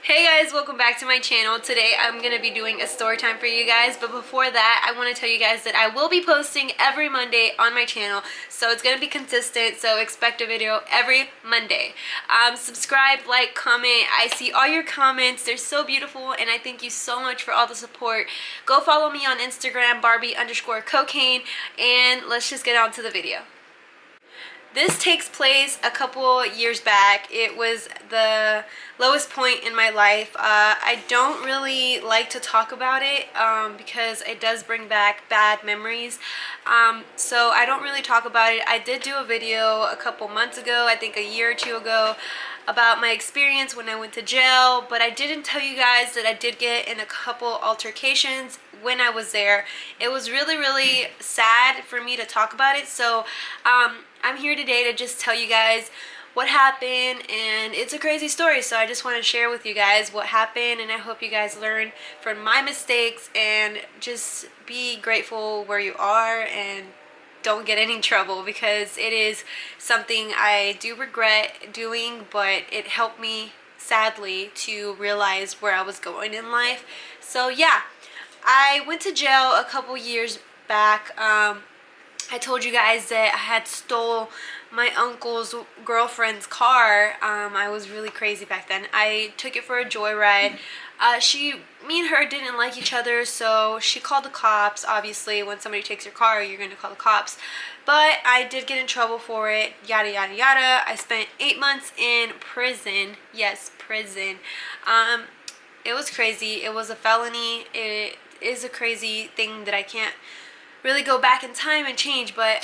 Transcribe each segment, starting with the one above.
Hey guys, welcome back to my channel. Today I'm going to be doing a story time for you guys, but before that I want to tell you guys that I will be posting every Monday on my channel, so it's going to be consistent, so expect a video every Monday. Subscribe, like, comment. I see all your comments. They're so beautiful and I thank you so much for all the support. Go follow me on Instagram, Barbie_cocaine, and let's just get on to the video. This takes place a couple years back. It was the lowest point in my life. I don't really like to talk about it because it does bring back bad memories. So I don't really talk about it. I did do a video a couple months ago, I think a year or two ago, about my experience when I went to jail, but I didn't tell you guys that I did get in a couple altercations when I was there. It was really sad for me to talk about it, so I'm here today to just tell you guys what happened, and it's a crazy story, so I just want to share with you guys what happened, and I hope you guys learn from my mistakes and just be grateful where you are and don't get any trouble, because it is something I do regret doing, but it helped me sadly to realize where I was going in life. So yeah, I went to jail a couple years back. I told you guys that I had stole my uncle's girlfriend's car. I was really crazy back then. I took it for a joyride. Me and her didn't like each other, so she called the cops. Obviously, when somebody takes your car, you're going to call the cops. But I did get in trouble for it, yada yada yada. I spent 8 months in prison. Yes, prison. It was crazy. It was a felony. It is a crazy thing that I can't really go back in time and change, but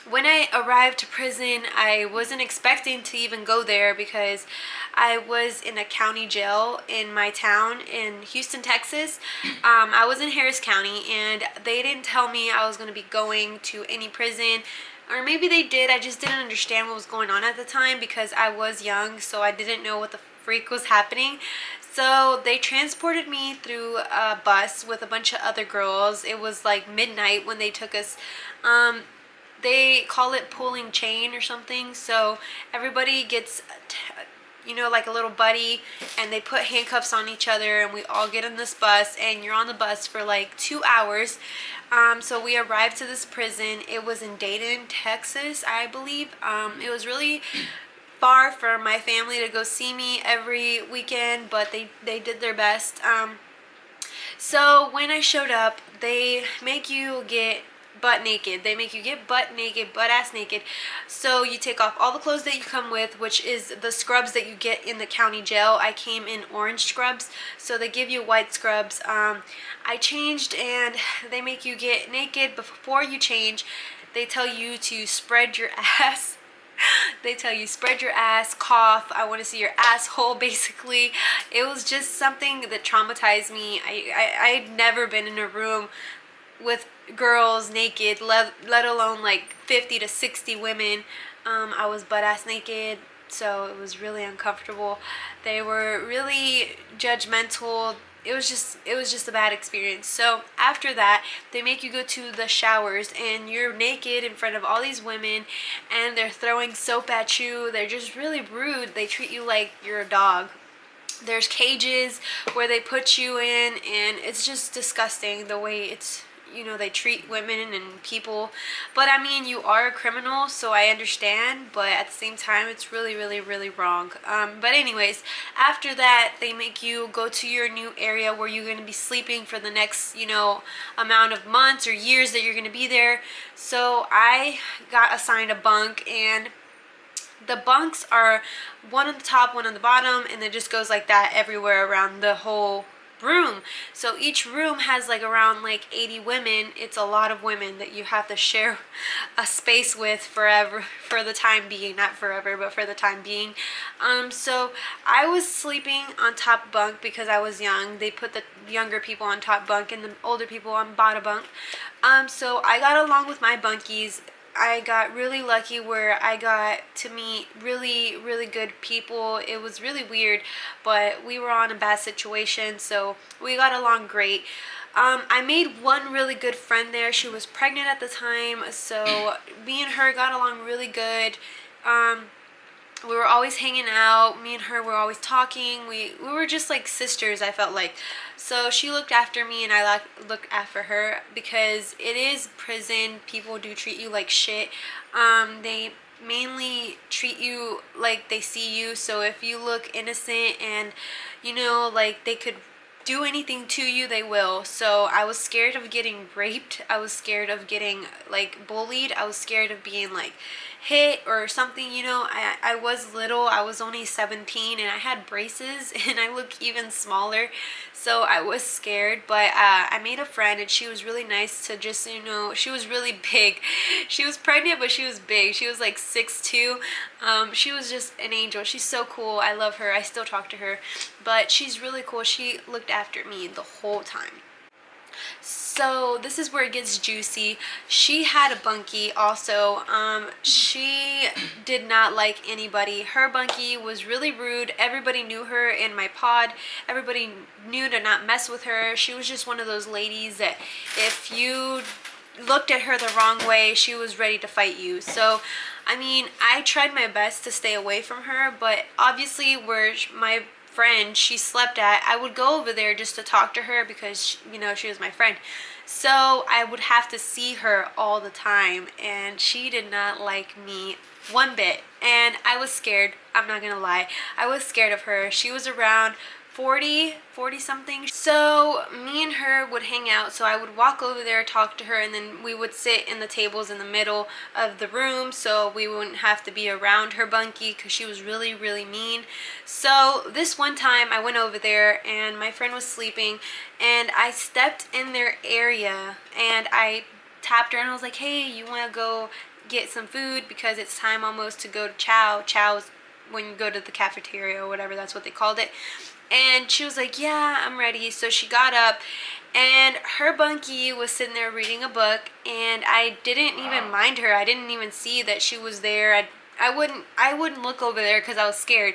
when I arrived to prison, I wasn't expecting to even go there because I was in a county jail in my town in Houston, Texas. I was in Harris County, and they didn't tell me I was going to be going to any prison, or maybe they did. I just didn't understand what was going on at the time because I was young, so I didn't know what the freak was happening. So they transported me through a bus with a bunch of other girls. It was like midnight when they took us. They call it pulling chain or something. So everybody gets, you know, like a little buddy, and they put handcuffs on each other, and we all get in this bus, and you're on the bus for like 2 hours. So we arrived to this prison. It was in Dayton, Texas, I believe. It was really far for my family to go see me every weekend, but they did their best. So when I showed up, they make you get butt naked. They make you get butt naked, butt ass naked. So you take off all the clothes that you come with, which is the scrubs that you get in the county jail. I came in orange scrubs, so they give you white scrubs. I changed, and they make you get naked. Before you change, they tell you to spread your ass. They tell you spread your ass, cough, I want to see your asshole, basically. It was just something that traumatized me. I'd never been in a room with girls naked, let alone like 50 to 60 women. I was butt ass naked, so it was really uncomfortable. They were really judgmental. It was just a bad experience. So after that, they make you go to the showers, and you're naked in front of all these women, and they're throwing soap at you. They're just really rude. They treat you like you're a dog. There's cages where they put you in, and it's just disgusting the way it's, you know, they treat women and people. But I mean, you are a criminal, so I understand, but at the same time, it's really wrong. But anyways, after that, they make you go to your new area where you're going to be sleeping for the next, you know, amount of months or years that you're going to be there. So I got assigned a bunk, and the bunks are one on the top, one on the bottom, and it just goes like that everywhere around the whole room. So each room has like around like 80 women. It's a lot of women that you have to share a space with forever, for the time being. Not forever, but for the time being. So I was sleeping on top bunk because I was young. They put the younger people on top bunk and the older people on bottom bunk. So I got along with my bunkies. I got really lucky where I got to meet really good people. It was really weird, but we were on a bad situation, so we got along great. I made one really good friend there. She was pregnant at the time, so me and her got along really good. we were always hanging out. Me and her were always talking. We were just like sisters, I felt like. So she looked after me and I looked after her, because it is prison. People do treat you like shit. They mainly treat you like they see you. So if you look innocent and, you know, like they could do anything to you, they will. So I was scared of getting raped. I was scared of getting like bullied. I was scared of being like hit or something, you know. I was little. I was only 17 and I had braces and I look even smaller, so I was scared. But I made a friend and she was really nice to just, you know, she was really big. She was pregnant, but she was big. She was like 6'2". She was just an angel. She's so cool. I love her. I still talk to her, but she's really cool. She looked after me the whole time. So this is where it gets juicy. She had a bunkie also. She did not like anybody. Her bunkie was really rude. Everybody knew her in my pod. Everybody knew to not mess with her. She was just one of those ladies that if you looked at her the wrong way, she was ready to fight you. So I mean, I tried my best to stay away from her, but obviously where my friend she slept at, I would go over there just to talk to her because, you know, she was my friend. So I would have to see her all the time, and she did not like me one bit, and I was scared. I'm not gonna lie, I was scared of her. She was around 40 something. So me and her would hang out. So I would walk over there, talk to her, and then we would sit in the tables in the middle of the room so we wouldn't have to be around her bunkie, because she was really mean. So this one time I went over there and my friend was sleeping and I stepped in their area and I tapped her and I was like, hey, you want to go get some food, because it's time almost to go to chow. Chow is when you go to the cafeteria or whatever, that's what they called it. And she was like, yeah, I'm ready. So she got up and her bunkie was sitting there reading a book, and I didn't even mind her. I didn't even see that she was there. I wouldn't look over there because I was scared.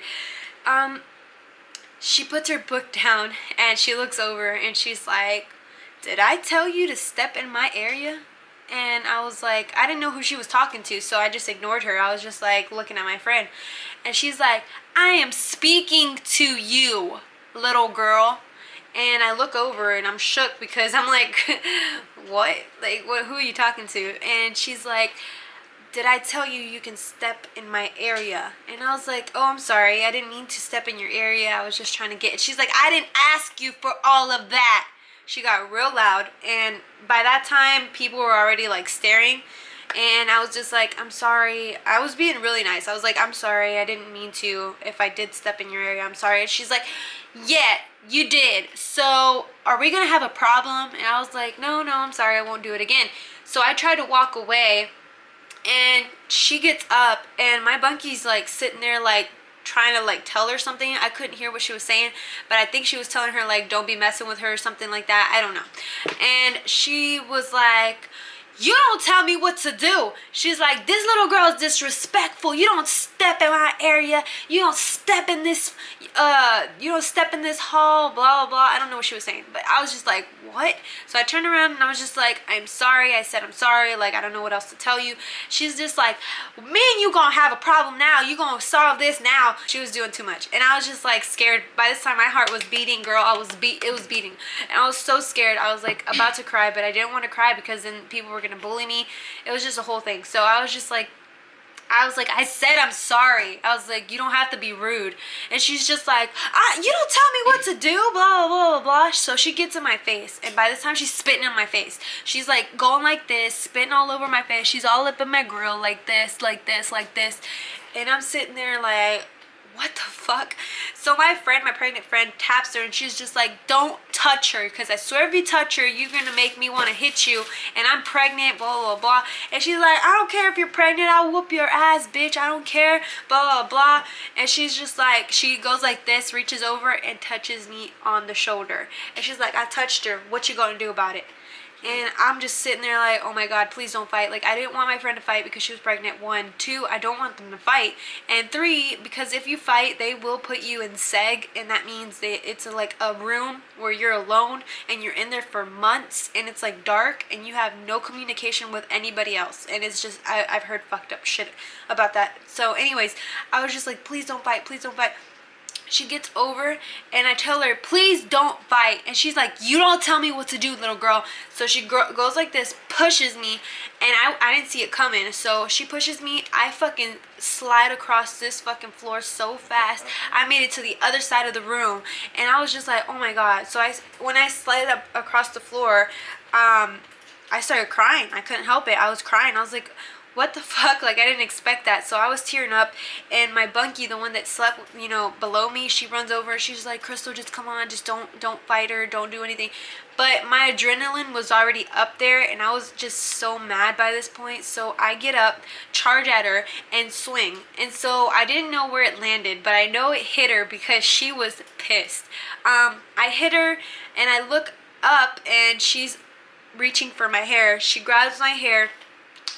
She puts her book down and she looks over and she's like, did I tell you to step in my area? And I was like, I didn't know who she was talking to, so I just ignored her. I was just like looking at my friend. And she's like, I am speaking to you, little girl. And I look over and I'm shook because I'm like, what? Like, what? Who are you talking to? And she's like, did I tell you you can step in my area? And I was like, oh, I'm sorry. I didn't mean to step in your area. I was just trying to get... She's like, I didn't ask you for all of that. She got real loud, and by that time people were already like staring, and I was just like, I'm sorry. I was being really nice. I was like, I'm sorry, I didn't mean to. If I did step in your area, I'm sorry. And she's like, yeah, you did. So are we gonna have a problem? And I was like, no, I'm sorry, I won't do it again. So I tried to walk away, and she gets up and my bunkie's like sitting there like trying to like tell her something. I couldn't hear what she was saying, but I think she was telling her like, don't be messing with her or something like that. I don't know. And she was like, you don't tell me what to do. She's like, this little girl is disrespectful. You don't step in my area. You don't step in this hall, blah, blah, blah. I don't know what she was saying, but I was just like, what? So I turned around and I was just like, I'm sorry. I said, I'm sorry. Like, I don't know what else to tell you. She's just like, me and you gonna have a problem now. You gonna solve this now. She was doing too much. And I was just like scared. By this time, my heart was beating, girl. It was beating. And I was so scared. I was like about to cry, but I didn't want to cry because then people were gonna bully me. It was just a whole thing. So I was just like, I said I'm sorry. I was like, you don't have to be rude. And she's just like, you don't tell me what to do, blah, blah, blah, blah. So she gets in my face, and by this time she's spitting in my face. She's like going like this, spitting all over my face. She's all up in my grill like this, like this, like this. And I'm sitting there like, what the fuck? So my pregnant friend taps her, and she's just like, don't touch her, because I swear if you touch her, you're gonna make me want to hit you, and I'm pregnant, blah, blah, blah. And she's like, I don't care if you're pregnant, I'll whoop your ass, bitch, I don't care, blah, blah, blah. And she's just like, she goes like this, reaches over and touches me on the shoulder. And she's like, I touched her, what you gonna do about it? And I'm just sitting there like, oh my god, please don't fight. Like, I didn't want my friend to fight because she was pregnant. 1, 2, I don't want them to fight. And 3, because if you fight, they will put you in seg, and that means it's like a room where you're alone and you're in there for months, and it's like dark and you have no communication with anybody else. And it's just, I've heard fucked up shit about that. So anyways, I was just like, please don't fight, please don't fight. She gets over and I tell her, please don't fight. And she's like, you don't tell me what to do, little girl. So she goes like this, pushes me, and I didn't see it coming. So she pushes me. I fucking slide across this fucking floor so fast. I made it to the other side of the room, and I was just like, oh my god. So when I slid up across the floor, I started crying. I couldn't help it. I was crying. I was like, what the fuck? Like, I didn't expect that. So I was tearing up, and my bunkie, the one that slept, you know, below me, she runs over. She's like, Crystal, just come on, just don't fight her, don't do anything. But my adrenaline was already up there, and I was just so mad by this point. So I get up, charge at her, and swing. And so I didn't know where it landed, but I know it hit her because she was pissed. I hit her, and I look up, and she's reaching for my hair. She grabs my hair.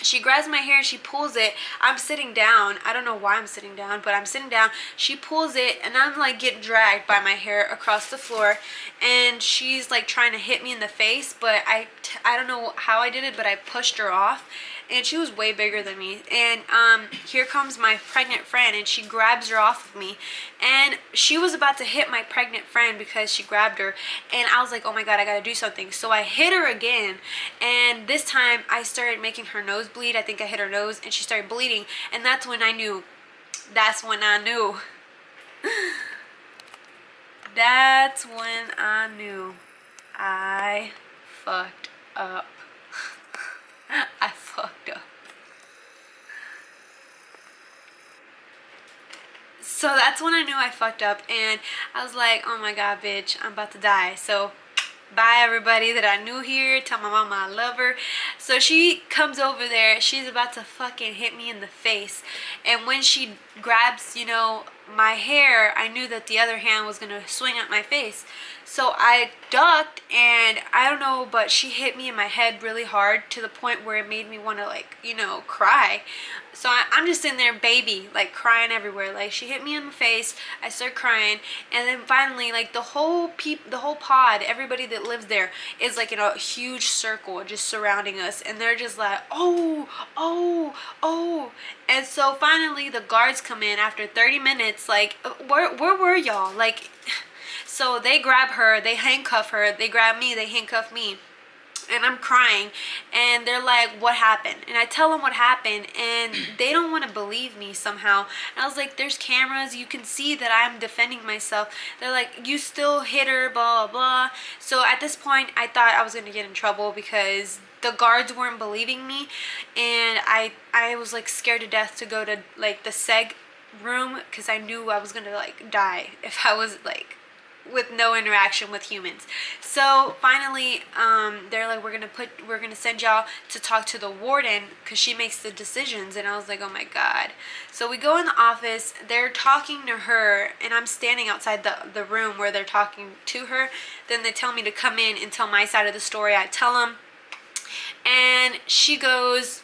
She grabs my hair and she pulls it. I'm sitting down. I don't know why I'm sitting down, but I'm sitting down. She pulls it, and I'm like getting dragged by my hair across the floor, and she's like trying to hit me in the face, but I don't know how I did it, but I pushed her off, and she was way bigger than me. And here comes my pregnant friend, and she grabs her off of me, and she was about to hit my pregnant friend because she grabbed her, and I was like, oh my god, I gotta do something. So I hit her again, and this time I started making her nose bleed. I think I hit her nose, and she started bleeding, and that's when I knew. That's when I knew. That's when I knew I fucked up. I fucked up. So that's when I knew I fucked up, and I was like, oh my god, bitch, I'm about to die. So bye everybody that I knew here. Tell my mama I love her. So she comes over there. She's about to fucking hit me in the face. And when she grabs, you know, my hair, I knew that the other hand was going to swing at my face. So I ducked, and I don't know, but she hit me in my head really hard to the point where it made me want to, like, you know, cry. So I'm just in there, baby, like crying everywhere. Like, she hit me in the face, I start crying, and then finally, like, the whole pod, everybody that lives there is like in a huge circle just surrounding us, and they're just like, oh, oh, oh. And so finally the guards come in after 30 minutes. Like, where were y'all? Like, so they grab her, they handcuff her, they grab me, they handcuff me, and I'm crying, and they're like, what happened? And I tell them what happened, and they don't want to believe me somehow. And I was like, there's cameras, you can see that I'm defending myself. They're like, you still hit her, blah, blah, blah. So at this point, I thought I was going to get in trouble because the guards weren't believing me, and I was like scared to death to go to like the seg room because I knew I was going to like die if I was like with no interaction with humans. So finally, they're like, we're gonna send y'all to talk to the warden because she makes the decisions. And I was like, oh my god. So we go in the office, they're talking to her, and I'm standing outside the room where they're talking to her. Then they tell me to come in and tell my side of the story. I tell them, and she goes,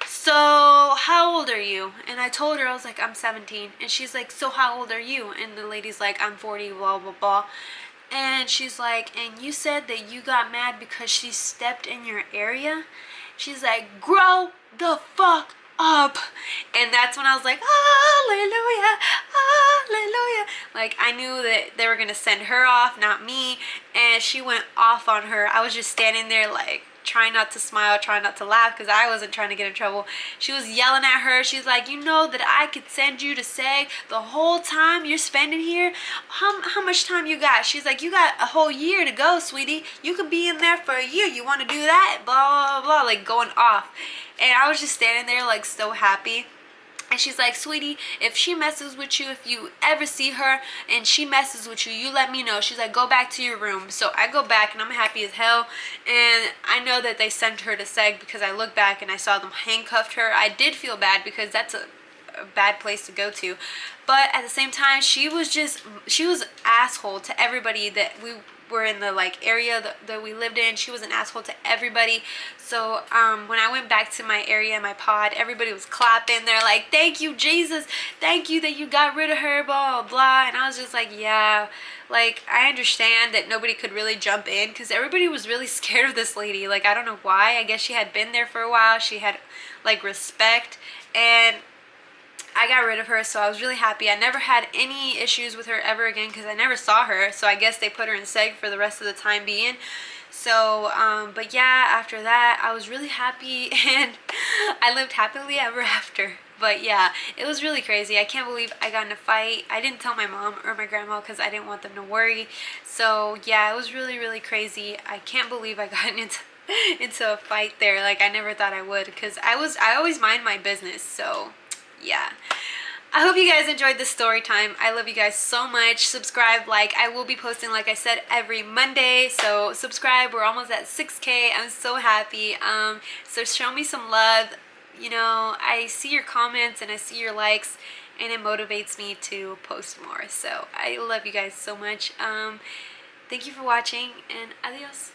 so how old are you? And I told her, I was like, I'm 17. And she's like, so how old are you? And the lady's like, I'm 40, blah, blah, blah. And she's like, and you said that you got mad because she stepped in your area? She's like, grow the fuck up. And that's when I was like, hallelujah, hallelujah. Like, I knew that they were going to send her off, not me. And she went off on her. I was just standing there like, trying not to smile, trying not to laugh because I wasn't trying to get in trouble. She was yelling at her. She's like, you know that I could send you to SEG the whole time you're spending here? How much time you got? She's like, you got a whole year to go, sweetie. You could be in there for a year. You want to do that? Blah, blah, blah, like going off. And I was just standing there like so happy. And she's like, sweetie, if she messes with you, if you ever see her and she messes with you, you let me know. She's like, go back to your room. So I go back, and I'm happy as hell. And I know that they sent her to SEG because I looked back and I saw them handcuffed her. I did feel bad because that's a bad place to go to. But at the same time, she was asshole to everybody that were in the like area that we lived in. She was an asshole to everybody. So when I went back to my area, my pod, everybody was clapping. They're like, thank you, Jesus, thank you that you got rid of her, blah blah blah. And I was just like, yeah, like I understand that nobody could really jump in because everybody was really scared of this lady. Like I don't know why. I guess she had been there for a while. She had like respect, and I got rid of her, so I was really happy. I never had any issues with her ever again because I never saw her, so I guess they put her in seg for the rest of the time being. So but yeah, after that I was really happy and I lived happily ever after. But yeah, it was really crazy. I can't believe I got in a fight. I didn't tell my mom or my grandma because I didn't want them to worry. So yeah, it was really, really crazy. I can't believe I got into a fight there. Like I never thought I would, because I always mind my business. So yeah, I hope you guys enjoyed this story time. I love you guys so much. Subscribe, like, I will be posting, like I said, every Monday. So subscribe. We're almost at 6K. I'm so happy. So show me some love. You know, I see your comments and I see your likes, and it motivates me to post more. So I love you guys so much. Thank you for watching, and adios.